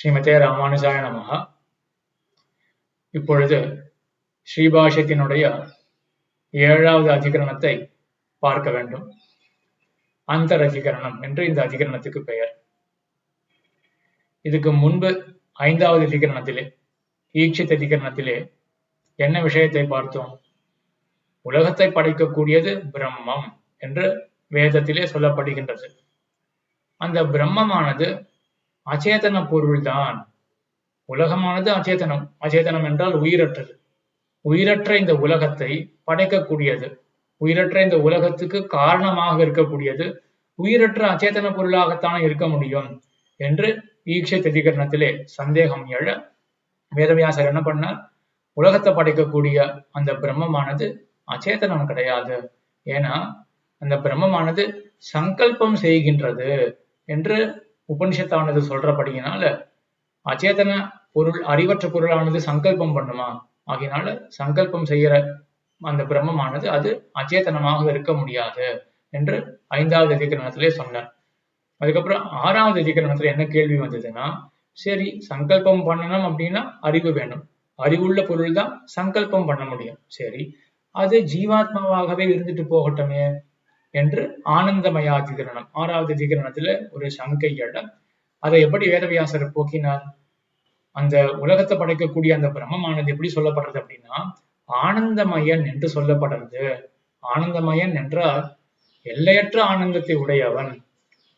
ஸ்ரீமதே ராமானுஜாய நமஹ. இப்பொழுது ஸ்ரீபாஷ்யத்தினுடைய 7வது அதிகரணத்தை பார்க்க வேண்டும். அந்தர் அதிகரணம் என்று இந்த அதிகரணத்துக்கு பெயர். இதுக்கு முன்பு 5வது அதிகரணத்திலே, ஈக்ஷித் அதிகரணத்திலே என்ன விஷயத்தை பார்த்தோம்? உலகத்தை படைக்கக்கூடியது பிரம்மம் என்று வேதத்திலே சொல்லப்படுகின்றது. அந்த பிரம்மமானது அச்சேதன பொருள்தான். உலகமானது அச்சேதனம். அச்சேதனம் என்றால் உயிரற்றது. உயிரற்ற இந்த உலகத்தை படைக்கக்கூடியது, உயிரற்ற இந்த உலகத்துக்கு காரணமாக இருக்கக்கூடியது உயிரற்ற அச்சேதன பொருளாகத்தான் இருக்க முடியும் என்று ஈக்ஷித் அதிகரணத்திலே சந்தேகம் எழ வேதவியாசர் என்ன பண்ணார்? உலகத்தை படைக்கக்கூடிய அந்த பிரம்மமானது அச்சேதனம் கிடையாது. ஏன்னா அந்த பிரம்மமானது சங்கல்பம் செய்கின்றது என்று உபனிஷத்தானது சொல்றபடியினால அச்சேதன பொருள், அறிவற்ற பொருளானது சங்கல்பம் பண்ணுமா? ஆகினால சங்கல்பம் செய்யற அந்த பிரம்மமானது அது அச்சேதனமாக இருக்க முடியாது என்று 5வது அதிகரணத்திலே சொன்னார். அதுக்கப்புறம் 6வது அதிகரணத்துல என்ன கேள்வி வந்ததுன்னா, சரி சங்கல்பம் பண்ணணும் அப்படின்னா அறிவு வேணும், அறிவுள்ள பொருள் தான் சங்கல்பம் பண்ண முடியும். சரி, அது ஜீவாத்மாவாகவே இருந்துட்டு போகட்டுமே என்று ஆனந்தமய அதிகரணம் 6வது அதிகரணத்துல ஒரு சங்கை எழ அதை எப்படி வேதவியாசர் போக்கினார்? அந்த உலகத்தை படைக்கக்கூடிய அந்த பிரம்மமானது எப்படி சொல்லப்படுறது அப்படின்னா ஆனந்தமயன் என்று சொல்லப்படுறது. ஆனந்தமயன் என்றால் எல்லையற்ற ஆனந்தத்தை உடையவன்.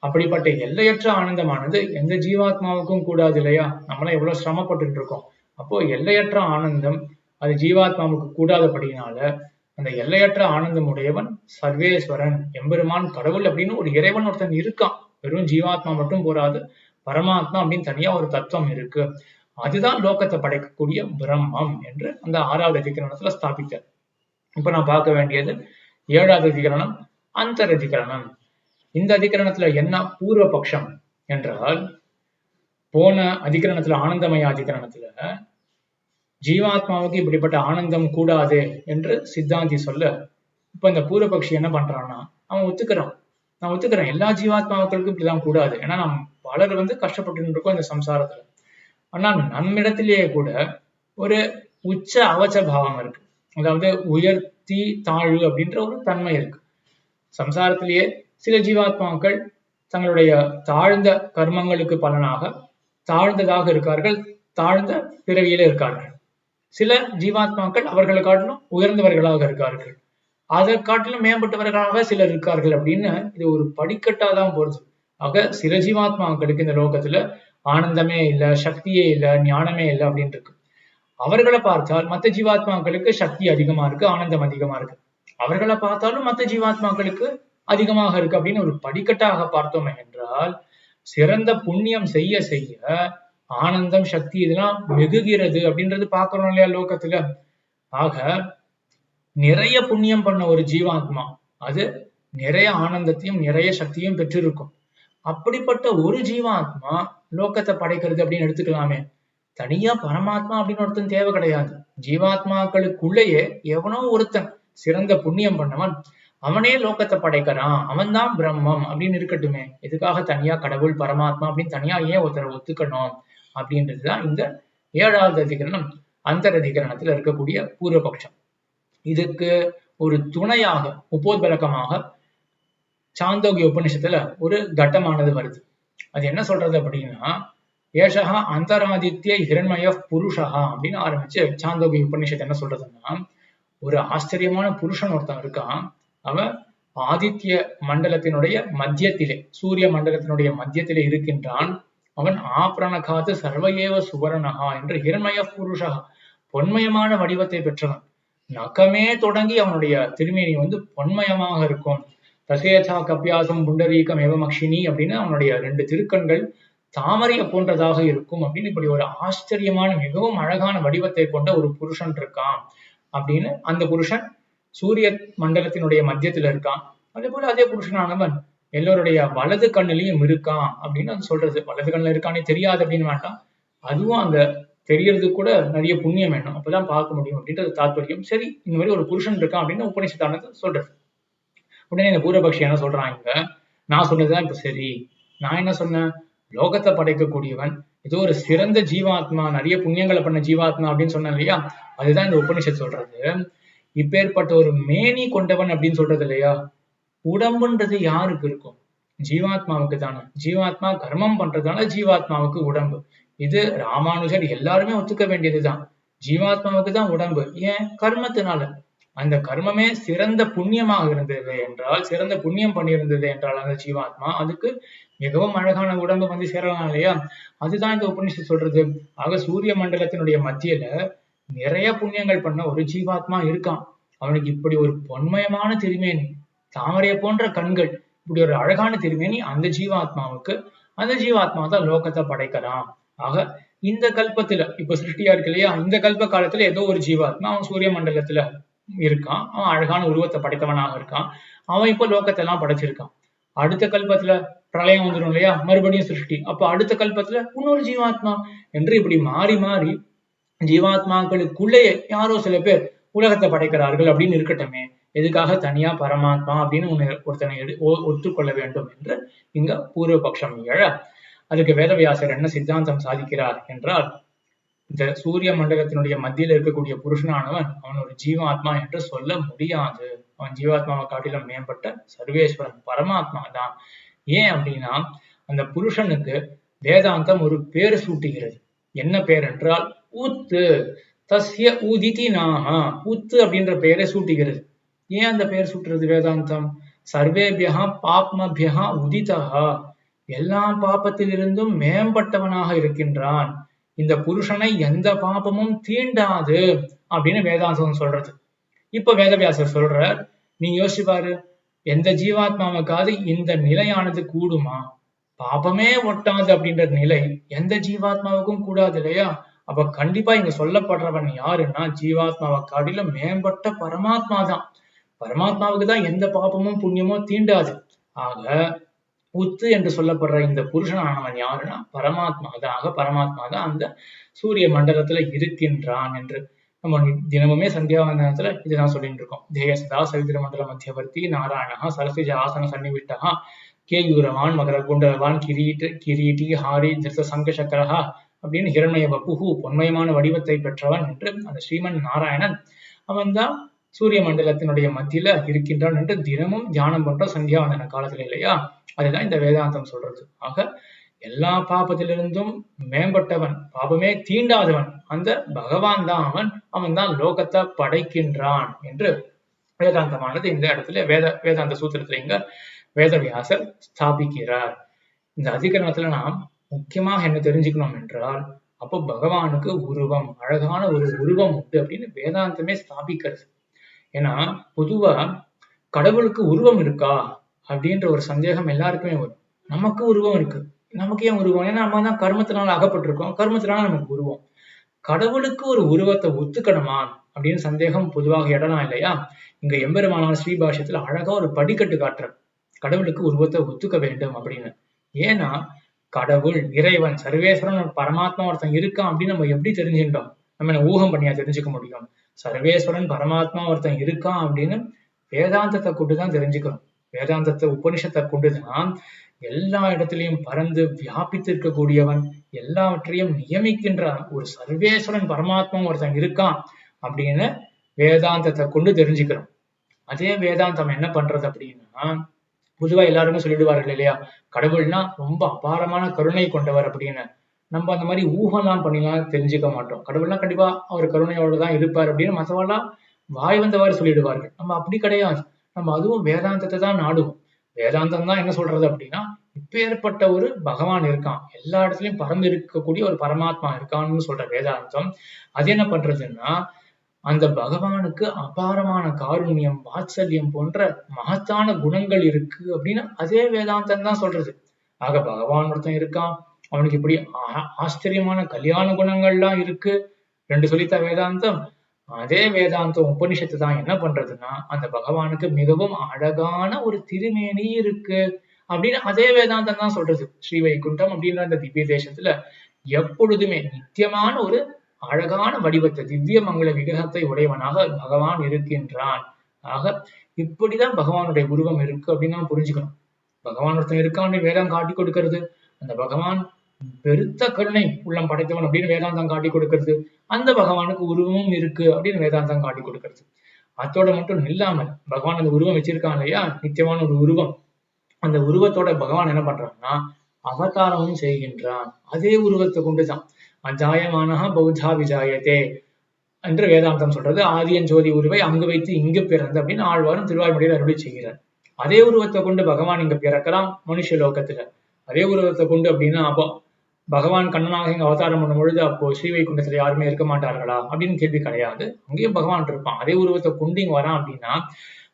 அப்படிப்பட்ட எல்லையற்ற ஆனந்தமானது எந்த ஜீவாத்மாவுக்கும் கூடாது இல்லையா? நம்மளாம் எவ்வளவு சிரமப்பட்டு இருக்கோம். அப்போ எல்லையற்ற ஆனந்தம் அது ஜீவாத்மாவுக்கு கூடாதபடினால அந்த எல்லையற்ற ஆனந்தம் உடையவன் சர்வேஸ்வரன், எம்பெருமான், கடவுள் அப்படின்னு ஒரு இறைவன் ஒருத்தன் இருக்கான். வெறும் ஜீவாத்மா மட்டும் போராது, பரமாத்மா அப்படின்னு தனியா ஒரு தத்துவம் இருக்கு. அதுதான் லோகத்தை படைக்கக்கூடிய பிரம்மம் என்று அந்த 6வது அதிகரணத்துல ஸ்தாபித்தார். இப்ப நான் பார்க்க வேண்டியது 7வது அதிகரணம், அந்தர் அதிகரணம். இந்த அதிகரணத்துல என்ன பூர்வ பட்சம் என்றால், போன அதிகரணத்துல ஆனந்தமய அதிகரணத்துல ஜீவாத்மாவுக்கு இப்படிப்பட்ட ஆனந்தம் கூடாது என்று சித்தாந்தி சொல்ல, இப்ப இந்த பூர்வபக்ஷி என்ன பண்றான்னா, அவன் ஒத்துக்கிறான். நான் ஒத்துக்கிறேன், எல்லா ஜீவாத்மாக்களுக்கும் இப்படிதான் கூடாது. ஏன்னா நம்ம பலர் கஷ்டப்பட்டு இருக்கோம் இந்த சம்சாரத்துல. ஆனால் நம்மிடத்திலேயே கூட ஒரு உச்ச அவச்ச பாவம் இருக்கு. அதாவது உயர்த்தி தாழ்வு அப்படின்ற ஒரு தன்மை இருக்கு. சம்சாரத்திலேயே சில ஜீவாத்மாக்கள் தங்களுடைய தாழ்ந்த கர்மங்களுக்கு பலனாக தாழ்ந்ததாக இருக்கார்கள், தாழ்ந்த பிறவியில இருக்கார்கள். சில ஜீவாத்மாக்கள் அவர்களை காட்டிலும் உயர்ந்தவர்களாக இருக்கார்கள், அதை காட்டிலும் மேம்பட்டவர்களாக சிலர் இருக்கார்கள். அப்படின்னு இது ஒரு படிக்கட்டாதான் போறது. ஆக சில ஜீவாத்மாக்களுக்கு இந்த லோகத்துல ஆனந்தமே இல்லை, சக்தியே இல்லை, ஞானமே இல்லை அப்படின்னு இருக்கு. அவர்களை பார்த்தால் மற்ற ஜீவாத்மாக்களுக்கு சக்தி அதிகமா இருக்கு, ஆனந்தம் அதிகமா இருக்கு. அவர்களை பார்த்தாலும் மற்ற ஜீவாத்மாக்களுக்கு அதிகமாக இருக்கு அப்படின்னு ஒரு படிக்கட்டாக பார்த்தோமே என்றால், சிறந்த புண்ணியம் செய்ய செய்ய ஆனந்தம், சக்தி இதெல்லாம் வெகுகிறது அப்படின்றது பார்க்கிறோம் இல்லையா லோகத்துல. ஆக நிறைய புண்ணியம் பண்ண ஒரு ஜீவாத்மா அது நிறைய ஆனந்தத்தையும் நிறைய சக்தியும் பெற்றிருக்கும். அப்படிப்பட்ட ஒரு ஜீவாத்மா லோகத்தை படைக்கிறது அப்படின்னு எடுத்துக்கலாமே. தனியா பரமாத்மா அப்படின்னு ஒருத்தன் தேவை கிடையாது. ஜீவாத்மாக்களுக்குள்ளேயே எவனோ ஒருத்தன் சிறந்த புண்ணியம் பண்ணவன் அவனே லோகத்தை படைக்கிறான், அவன் தான் பிரம்மம் அப்படின்னு இருக்கட்டுமே. எதுக்காக தனியா கடவுள் பரமாத்மா அப்படின்னு தனியா ஏன் ஒருத்தரை ஒத்துக்கணும் அப்படின்றதுதான் இந்த 7வது அதிகரணம் அந்தர் அதிகரணத்துல இருக்கக்கூடிய பூர்வபக்ஷம். இதுக்கு ஒரு துணையாக உபோத்பலகமாக சாந்தோக்கிய உபநிஷத்துல ஒரு கட்டமானது வருது. அது என்ன சொல்றது அப்படின்னா, ஏஷகா அந்தராதித்ய ஹிரண்மய புருஷா அப்படின்னு ஆரம்பிச்சு சாந்தோக்கிய உபநிஷத்து என்ன சொல்றதுன்னா, ஒரு ஆச்சரியமான புருஷன் ஒருத்தன் இருக்கான். அவன் ஆதித்ய மண்டலத்தினுடைய மத்தியத்திலே, சூரிய மண்டலத்தினுடைய மத்தியத்திலே இருக்கின்றான். அவன் ஆப்ரணகாத்து சர்வயேவ சுவரணகா என்று ஹிரண்மய புருஷா, பொன்மயமான வடிவத்தை பெற்றவன். நகமே தொடங்கி அவனுடைய திருமேனி பொன்மயமாக இருக்கும். தசேதா கப்பியாசம் புண்டரீகம் ஏவமக்ஷினி அப்படின்னு அவனுடைய 2 திருக்கண்கள் தாமரையை போன்றதாக இருக்கும் அப்படின்னு இப்படி ஒரு ஆச்சரியமான மிகவும் அழகான வடிவத்தை கொண்ட ஒரு புருஷன் இருக்கான் அப்படின்னு. அந்த புருஷன் சூரிய மண்டலத்தினுடைய மத்தியத்துல இருக்கான். அதே போல அதே புருஷனானவன் எல்லோருடைய வலது கண்ணிலையும் இருக்கான் அப்படின்னு அது சொல்றது. வலது கண்ணுல இருக்கானே தெரியாது அப்படின்னு வேண்டாம், அதுவும் அந்த தெரியறதுக்கு கூட நிறைய புண்ணியம் வேணும், அப்பதான் பார்க்க முடியும் அப்படின்றது தாற்பயம். சரி, இந்த மாதிரி ஒரு புருஷன் இருக்கான் அப்படின்னு உபநிஷத்தானது சொல்றது. உடனே இந்த பூர்வபக்ஷி என்ன சொல்றாங்க, நான் சொன்னதுதான் இப்ப சரி. நான் என்ன சொன்னேன்? லோகத்தை படைக்கக்கூடியவன் ஏதோ ஒரு சிறந்த ஜீவாத்மா, நிறைய புண்ணியங்களை பண்ண ஜீவாத்மா அப்படின்னு சொன்னேன் இல்லையா, அதுதான் இந்த உபனிஷத் சொல்றது. இப்பேற்பட்ட ஒரு மேனி கொண்டவன் அப்படின்னு சொல்றது இல்லையா, உடம்புன்றது யாருக்கு இருக்கும்? ஜீவாத்மாவுக்கு தானே. ஜீவாத்மா கர்மம் பண்றதுனால ஜீவாத்மாவுக்கு உடம்பு. இது ராமானுஜர் எல்லாருமே ஒத்துக்க வேண்டியதுதான். ஜீவாத்மாவுக்கு தான் உடம்பு. ஏன்? கர்மத்தினால. அந்த கர்மமே சிறந்த புண்ணியமாக இருந்தது என்றால், சிறந்த புண்ணியம் பண்ணியிருந்தது என்றால் அந்த ஜீவாத்மா, அதுக்கு மிகவும் அழகான உடம்பு வந்து சேரலாம் இல்லையா? அதுதான் இந்த உபநிஷத்து சொல்றது. ஆக சூரிய மண்டலத்தினுடைய மத்தியில நிறைய புண்ணியங்கள் பண்ண ஒரு ஜீவாத்மா இருக்கான். அவனுக்கு இப்படி ஒரு பொன்மயமான திருமேனி, தாமரையை போன்ற கண்கள், இப்படி ஒரு அழகான திருமேனி அந்த ஜீவாத்மாவுக்கு, அந்த ஜீவாத்மா தான் லோகத்தை படைக்கலாம். ஆக இந்த கல்பத்துல இப்ப சிருஷ்டியா இருக்கு இல்லையா, இந்த கல்ப காலத்துல ஏதோ ஒரு ஜீவாத்மா அவன் சூரிய மண்டலத்துல இருக்கான். அவன் அழகான உருவத்தை படைத்தவனாக இருக்கான். அவன் இப்ப லோகத்தை எல்லாம் படைச்சிருக்கான். அடுத்த கல்பத்துல பிரளயம் வந்துடும் இல்லையா, மறுபடியும் சிருஷ்டி. அப்ப அடுத்த கல்பத்துல இன்னொரு ஜீவாத்மா என்று இப்படி மாறி மாறி ஜீவாத்மாக்களுக்குள்ளேயே யாரோ சில பேர் உலகத்தை படைக்கிறார்கள் அப்படின்னு இருக்கட்டுமே. எதுக்காக தனியா பரமாத்மா அப்படின்னு ஒருத்தனை ஒத்துக்கொள்ள வேண்டும் என்று இங்க பூர்வபக்ஷம் எழ, அதுக்கு வேதவியாசர் என்ன சித்தாந்தம் சாதிக்கிறார் என்றால், இந்த சூரிய மண்டலத்தினுடைய மத்தியில் இருக்கக்கூடிய புருஷனானவன் அவன் ஒரு ஜீவாத்மா என்று சொல்ல முடியாது. அவன் ஜீவாத்மாவை காட்டிலும் மேம்பட்ட சர்வேஸ்வரன் பரமாத்மா தான். ஏன் அப்படின்னா, அந்த புருஷனுக்கு வேதாந்தம் ஒரு பேர் சூட்டுகிறது. என்ன பேர் என்றால் உத்து. தஸ்ய உதிதி நாம. உத்து அப்படின்ற பெயரை சூட்டுகிறது. ஏன் அந்த பெயர் சூட்டுறது வேதாந்தம்? சர்வேபியா பாப்மபியா உதிதா, எல்லா பாப்பத்திலிருந்தும் மேம்பட்டவனாக இருக்கின்றான். இந்த புருஷனை எந்த பாபமும் தீண்டாது அப்படின்னு வேதாந்தம் சொல்றது. இப்ப வேதவியாசர் சொல்ற, நீ யோசிச்சு பாரு, எந்த ஜீவாத்மாவுக்காவது இந்த நிலையானது கூடுமா? பாபமே ஒட்டாது அப்படின்ற நிலை எந்த ஜீவாத்மாவுக்கும் கூடாது இல்லையா? அப்ப கண்டிப்பா இங்க சொல்லப்படுறவன் யாருன்னா, ஜீவாத்மாவை காட்டிலும் மேம்பட்ட பரமாத்மா தான். பரமாத்மாவுக்கு தான் எந்த பாபமும் புண்ணியமும் தீண்டாது. ஆக உத்து என்று சொல்லப்படுற இந்த புருஷனானவன் யாருன்னா பரமாத்மா தான். ஆக பரமாத்மா தான் அந்த சூரிய மண்டலத்துல இருக்கின்றான் என்று நம்ம தினமுமே சந்தியாவந்தனத்துல இதுதான் சொல்லிட்டு இருக்கோம். தேயசதா சவித்திர மண்டல மத்தியவர்த்தி நாராயணா சரஸ்வஜ ஆசன சன்னிவிட்டா கேயூரவான் மகர குண்டலவான் கிரீட்டி ஹாரி திருத்த சங்க சக்கரஹா அப்படின்னு ஹிரண்மய வப்புஹு பொன்மயமான வடிவத்தை பெற்றவன் என்று அந்த ஸ்ரீமன் நாராயணன் அவன் தான் சூரிய மண்டலத்தினுடைய மத்தியில இருக்கின்றான் என்று தினமும் தியானம் பண்ற சந்தியாவந்தன காலத்துல இல்லையா? அதுதான் இந்த வேதாந்தம் சொல்றது. ஆக எல்லா பாபத்திலிருந்தும் மேம்பட்டவன், பாபமே தீண்டாதவன் அந்த பகவான் தான் அவன் தான் லோகத்தை படைக்கின்றான் என்று வேதாந்தமானது இந்த இடத்துல வேதாந்த சூத்திரத்துல இங்க வேதவியாசர் ஸ்தாபிக்கிறார். இந்த அதிகரணத்துல நாம் முக்கியமாக என்ன தெரிஞ்சுக்கணும் என்றால், அப்போ பகவானுக்கு உருவம், அழகான ஒரு உருவம் உண்டு அப்படின்னு வேதாந்தமே ஸ்தாபிக்கிறது. ஏன்னா பொதுவா கடவுளுக்கு உருவம் இருக்கா அப்படின்ற ஒரு சந்தேகம் எல்லாருக்குமே வரும். நமக்கு உருவம் இருக்கு, நமக்கு ஏன் உருவம்? ஏன்னா நம்ம தான் கர்மத்தினால அகப்பட்டிருக்கோம், கர்மத்தினால நமக்கு உருவம். கடவுளுக்கு ஒரு உருவத்தை ஒத்துக்கணுமா அப்படின்னு சந்தேகம் பொதுவாக இடலாம் இல்லையா? இங்க எம்பெருமானான ஸ்ரீபாஷ்யத்துல அழகா ஒரு படிக்கட்டு காட்டுற, கடவுளுக்கு உருவத்தை ஒத்துக்க வேண்டும் அப்படின்னு. ஏன்னா கடவுள், இறைவன், சர்வேஸ்வரன், பரமாத்மா ஒருத்தன் இருக்கான் அப்படின்னு நம்ம எப்படி தெரிஞ்சுட்டோம்? நம்ம என்ன ஊகம் பண்ணியா தெரிஞ்சுக்க முடியும்? சர்வேஸ்வரன் பரமாத்மா ஒருத்தன் இருக்கான் அப்படின்னு வேதாந்தத்தை கொண்டுதான் தெரிஞ்சுக்கணும். வேதாந்தத்தை உபனிஷத்தை கொண்டுதான் எல்லா இடத்திலையும் பறந்து வியாபித்து இருக்கக்கூடியவன், எல்லாவற்றையும் நியமிக்கின்றான். ஒரு சர்வேஸ்வரன் பரமாத்மா ஒருத்தன் இருக்கான் அப்படின்னு வேதாந்தத்தை கொண்டு தெரிஞ்சுக்கிறோம். அதே வேதாந்தம் என்ன பண்றது அப்படின்னா, பொதுவா எல்லாருமே சொல்லிடுவார்கள் இல்லையா, கடவுள்னா ரொம்ப அபாரமான கருணை கொண்டவர் அப்படின்னு. நம்ம அந்த மாதிரி ஊகம்லாம் பண்ணிலாம் தெரிஞ்சுக்க மாட்டோம். கடவுள்னா கண்டிப்பா அவர் கருணையோடு தான் இருப்பார் அப்படின்னு மற்றவெல்லாம் வாய் வந்தவாறு சொல்லிடுவார்கள். நம்ம அப்படி கிடையாது. நம்ம அதுவும் வேதாந்தத்தை தான் நாடுவோம். வேதாந்தம் தான் என்ன சொல்றது அப்படின்னா, இப்பேற்பட்ட ஒரு பகவான் இருக்கான், எல்லா இடத்துலயும் பறந்து இருக்கக்கூடிய ஒரு பரமாத்மா இருக்கான்னு சொல்ற வேதாந்தம் அது என்ன பண்றதுன்னா, அந்த பகவானுக்கு அபாரமான காருண்யம், வாத்சல்யம் போன்ற மகத்தான குணங்கள் இருக்கு அப்படின்னு அதே வேதாந்தம் தான் சொல்றது. ஆக பகவான் ஒருத்தன் இருக்கான், அவனுக்கு இப்படி ஆச்சரியமான கல்யாண குணங்கள்லாம் இருக்கு ரெண்டு சொல்லித்த வேதாந்தம். அதே வேதாந்தம் உபனிஷத்து தான் என்ன பண்றதுன்னா, அந்த பகவானுக்கு மிகவும் அழகான ஒரு திருமேனி இருக்கு அப்படின்னு அதே வேதாந்தம் தான் சொல்றது. ஸ்ரீ வைகுண்டம் அப்படின்ற அந்த திவ்ய தேசத்துல எப்பொழுதுமே நித்தியமான ஒரு அழகான வடிவத்தை, திவ்ய மங்கள விக்கிரகத்தை உடையவனாக பகவான் இருக்கின்றான். ஆக இப்படிதான் பகவானுடைய உருவம் இருக்கு அப்படின்னு நம்ம புரிஞ்சுக்கணும். பகவான் ஒருத்தன் இருக்கான்னு வேதம் காட்டி கொடுக்கிறது. அந்த பகவான் பெருத்த கருணை உள்ளம் படைத்தவன் அப்படின்னு வேதாந்தம் காட்டி கொடுக்கிறது. அந்த பகவானுக்கு உருவமும் இருக்கு அப்படின்னு வேதாந்தம் காட்டி கொடுக்கிறது. அத்தோட மட்டும் நில்லாமல் பகவான் அந்த உருவம் வச்சிருக்கான் இல்லையா, நித்தியமான ஒரு உருவம். அந்த உருவத்தோட பகவான் என்ன பண்றான்னா அவதாரமும் செய்கின்றான். அதே உருவத்தை கொண்டுதான் அஜாயமானஹ பௌதா விஜாயத்தே என்று வேதாந்தம் சொல்றது. ஆதியன் ஜோதி உருவை அங்கு வைத்து இங்கு பிறந்து அப்படின்னு ஆழ்வாரும் திருவாய்மொழியில் அருளி செய்கிறார். அதே உருவத்தை கொண்டு பகவான் இங்க பிறக்கிறான் மனுஷ லோகத்துல. அதே உருவத்தை கொண்டு அப்படின்னா அப்போ பகவான் கண்ணனாக இங்க அவதாரம் பண்ணும் பொழுது அப்போ ஸ்ரீவைகுண்டத்துல யாருமே இருக்க மாட்டார்களா அப்படின்னு கேள்வி கிடையாது. அங்கேயும் பகவான் இருப்பான். அதே உருவத்தை கொண்டு இங்க வரான் அப்படின்னா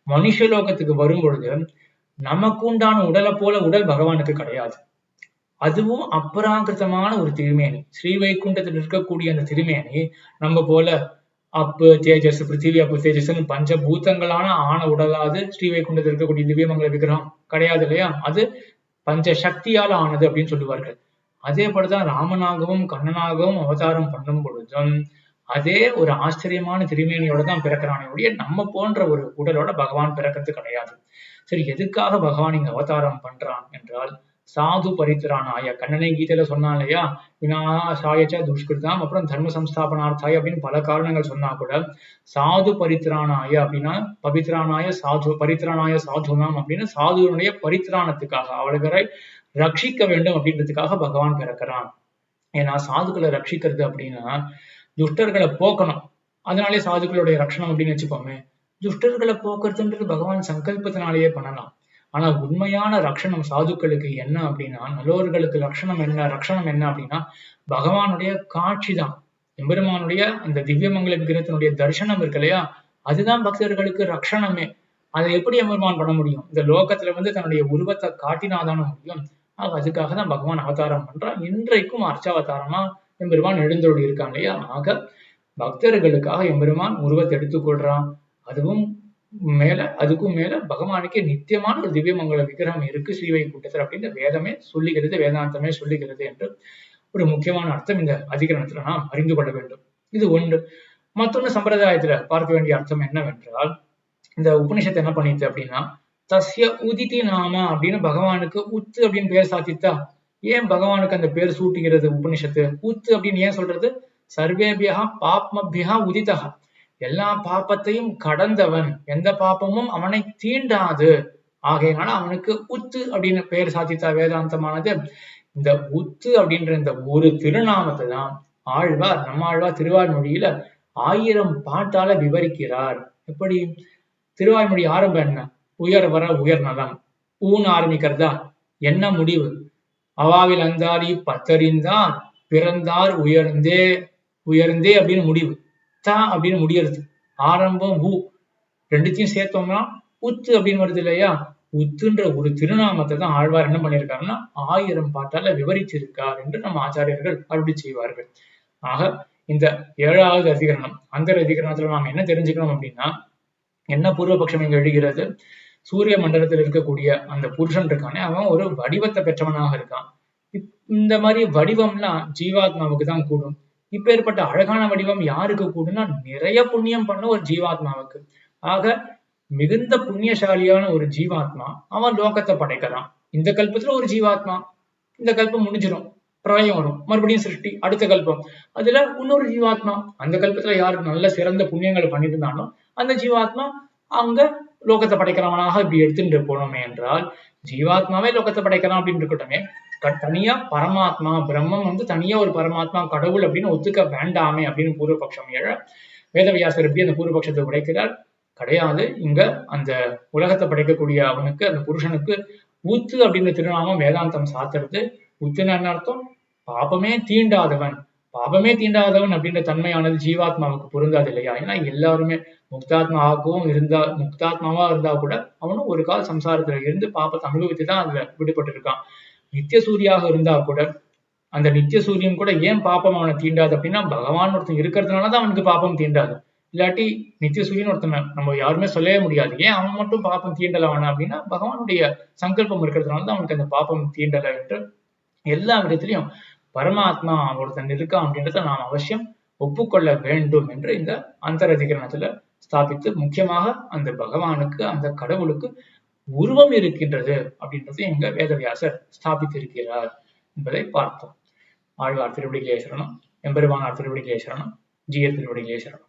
மனுஷ லோகத்துக்கு வரும் பொழுது நமக்கு உண்டான உடலை போல உடல் பகவானுக்கு கிடையாது. அதுவும் அபராகிருதமான ஒரு திருமேனி. ஸ்ரீவைகுண்டத்தில் இருக்கக்கூடிய அந்த திருமேனி நம்ம போல அப்பு தேஜஸ், பிருத்திவி அப்பு தேஜஸ்ன்னு பஞ்சபூதங்களான ஆன உடலாது ஸ்ரீவைகுண்டத்தில் இருக்கக்கூடிய திவ்யமங்கல விக்கிரகம் கிடையாது இல்லையா. அது பஞ்ச சக்தியால் ஆனது அப்படின்னு சொல்லுவார்கள். அதே போலதான் ராமனாகவும் கண்ணனாகவும் அவதாரம் பண்ணும் பொழுதும் அதே ஒரு ஆச்சரியமான திருமேனியோட தான் பிறக்கிறானே ஒழிய நம்ம போன்ற ஒரு உடலோட பகவான் பிறக்கிறது கிடையாது. சரி, எதுக்காக பகவான் இங்க அவதாரம் பண்றான் என்றால் சாது பரித்திரானாய, கண்ணனை கீதையில சொன்னா இல்லையா, விநாசாயச்ச துஷ்கிருதம், அப்புறம் தர்ம சம்ஸ்தாபனார்த்தாய அப்படின்னு பல காரணங்கள் சொன்னா கூட சாது பரித்திரானாய அப்படின்னா பவித்ரானாய சாது, பரித்திரானாய சாதுனாம் அப்படின்னு சாதுவனுடைய பரித்திராணத்துக்காக அவர்களை ரட்சிக்க வேண்டும் அப்படின்றதுக்காக பகவான் பிறக்கிறான். ஏன்னா சாதுக்களை ரட்சிக்கிறது அப்படின்னா துஷ்டர்களை போக்கணும். அதனாலே சாதுக்களுடைய ரட்சணம் அப்படின்னு வச்சுப்போமே. துஷ்டர்களை போக்குறதுன்றது பகவான் சங்கல்பத்தினாலேயே பண்ணலாம். ஆனா உண்மையான ரட்சணம் சாதுக்களுக்கு என்ன அப்படின்னா, நல்லோர்களுக்கு ரட்சணம் என்ன அப்படின்னா பகவானுடைய காட்சி தான். எம்பெருமானுடைய அந்த திவ்யமங்கல விக்கிரகத்தினுடைய தரிசனம் இருக்கு இல்லையா, அதுதான் பக்தர்களுக்கு ரட்சணமே. அதை எப்படி எம்பெருமான் பண்ண முடியும்? இந்த லோகத்துல தன்னுடைய உருவத்தை காட்டினாதான முடியும். அதுக்காக தான் பகவான் அவதாரம் பண்றான். இன்றைக்கும் அர்ச்சாவதாரமா எம்பெருமான் எழுந்தருளி இருக்கான் இல்லையா. ஆக பக்தர்களுக்காக எம்பெருமான் உருவத்தை எடுத்துக்கொள்றான். அதுக்கும் மேல பகவானுக்கே நித்தியமான ஒரு திவ்யமங்கல விக்கிரகம் இருக்கு ஸ்ரீவைகுண்டத்துல அப்படின்னு வேதமே சொல்லுகிறது, வேதாந்தமே சொல்லுகிறது என்று ஒரு முக்கியமான அர்த்தம் இந்த அதிகரணத்துல நாம் அறிந்து கொள்ள வேண்டும். இது ஒன்று. மற்றொன்று சம்பிரதாயத்துல பார்க்க வேண்டிய அர்த்தம் என்னவென்றால், இந்த உபனிஷத்து என்ன பண்ணிட்டு அப்படின்னா தஸ்ய உதிதி நாம அப்படின்னு பகவானுக்கு உத்து அப்படின்னு பேர் சாத்தித்தா. ஏன் பகவானுக்கு அந்த பேர் சூட்டுகிறது உபனிஷத்து? உத்து அப்படின்னு ஏன் சொல்றது? சர்வேபியா பாப்மபியா உதிதா, எல்லா பாப்பத்தையும் கடந்தவன், எந்த பாப்பமும் அவனை தீண்டாது. ஆகையினால அவனுக்கு உத்து அப்படின்னு பெயர் சாதித்தா வேதாந்தமானது. இந்த உத்து அப்படின்ற இந்த ஒரு திருநாமத்தை தான் நம்ம ஆழ்வார் திருவாய்மொழியில 1000 பாட்டால விவரிக்கிறார். எப்படி? திருவாய்மொழி ஆரம்பம் என்ன? உயர் வர உயர் நலம். ஊன்னு ஆரம்பிக்கிறதா? என்ன முடிவு? அவாவில் அந்தாரி பத்தறிந்தார் பிறந்தார் உயர்ந்தே அப்படின்னு முடிவு. அப்படின்னு முடியறது. ஆரம்பம் ஊ, ரெண்டுத்தையும் சேர்த்தோம்னா உத்து அப்படின்னு வருது இல்லையா. உத்துன்ற ஒரு திருநாமத்தை தான் ஆழ்வார் என்ன பண்ணியிருக்காருன்னா 1000 பாட்டால விவரிச்சிருக்கார் என்று நம்ம ஆச்சாரியர்கள் அருளி செய்வார்கள். ஆக இந்த 7வது அதிகரணம், அந்த அதிகரணத்துல நாம் என்ன தெரிஞ்சுக்கணும் அப்படின்னா, என்ன பூர்வபக்ஷம் இங்க எழுகிறது? சூரிய மண்டலத்தில் இருக்கக்கூடிய அந்த புருஷன் இருக்கானே, அவன் ஒரு வடிவத்தை பெற்றவனாக இருக்கான். இந்த மாதிரி வடிவம்லாம் ஜீவாத்மாவுக்கு தான் கூடும். இப்ப ஏற்பட்ட அழகான வடிவம் யாருக்கு கூடுனா நிறைய புண்ணியம் பண்ண ஒரு ஜீவாத்மாவுக்கு. ஆக மிகுந்த புண்ணியசாலியான ஒரு ஜீவாத்மா அவன் லோகத்தை படைக்கிறான். இந்த கல்பத்துல ஒரு ஜீவாத்மா, இந்த கல்பம் முடிஞ்சிடும், பிரளயம் வரும், மறுபடியும் சிருஷ்டி, அடுத்த கல்பம், அதுல இன்னொரு ஜீவாத்மா. அந்த கல்பத்துல யாருக்கு நல்ல சிறந்த புண்ணியங்களை பண்ணியிருந்தாலும் அந்த ஜீவாத்மா அங்க லோகத்தை படைக்கிறவனாக இப்படி எடுத்துட்டு போனோமே என்றால், ஜீவாத்மாவே லோகத்தை படைக்கிறான் அப்படின்னு இருக்கட்டுமே, தனியா பரமாத்மா பிரம்மம் தனியா ஒரு பரமாத்மா கடவுள் அப்படின்னு ஒத்துக்க வேண்டாமே அப்படின்னு பூர்வபக்ஷம் எழ வேதவியாசர் எப்படி அந்த பூர்வபக்ஷத்தை உடைக்கிறார்? கிடையாது. இங்க அந்த உலகத்தை படைக்கக்கூடிய அவனுக்கு, அந்த புருஷனுக்கு ஊத்து அப்படின்ற திருநாமம் வேதாந்தம் சாத்துறது. உத்துன்னு என்ன அர்த்தம்? பாபமே தீண்டாதவன். பாபமே தீண்டாதவன் அப்படின்ற தன்மையானது ஜீவாத்மாவுக்கு பொருந்தாது இல்லையா. ஏன்னா எல்லாருமே முக்தாத்மாவா இருந்தா கூட அவனும் ஒரு கால சம்சாரத்துல இருந்து பாபத்தை அனுபவித்துதான் அதுல விடுபட்டு இருக்கான். நித்திய சூரியாக இருந்தா கூட அந்த நித்திய சூரியன் கூட ஏன் பாப்பம் அவனை தீண்டாது அப்படின்னா, பகவான் ஒருத்தன் இருக்கிறதுனாலதான் அவனுக்கு பாப்பம் தீண்டாது. இல்லாட்டி நித்திய சூரியன் ஒருத்தனை நம்ம யாருமே சொல்லவே முடியாது. ஏன் அவன் மட்டும் பாப்பம் தீண்டல அவன அப்படின்னா, பகவானுடைய சங்கல்பம் இருக்கிறதுனாலதான் அவனுக்கு அந்த பாப்பம் தீண்டல என்று எல்லா விதத்திலையும் பரமாத்மா ஒருத்தன் இருக்கான் அப்படின்றத நாம் அவசியம் ஒப்புக்கொள்ள வேண்டும் என்று இந்த அந்தரதிகரணத்துல ஸ்தாபித்து, முக்கியமாக அந்த பகவானுக்கு, அந்த கடவுளுக்கு உருவம் இருக்கின்றது அப்படின்றது எங்க வேதவியாசர் ஸ்தாபித்திருக்கிறார் என்பதை பார்த்தோம். ஆழ்வார் திருவடிகளே சரணம், எம்பெருமானார் திருவடிகளே சரணம், ஜீயர் திருவடிகளே சரணம்.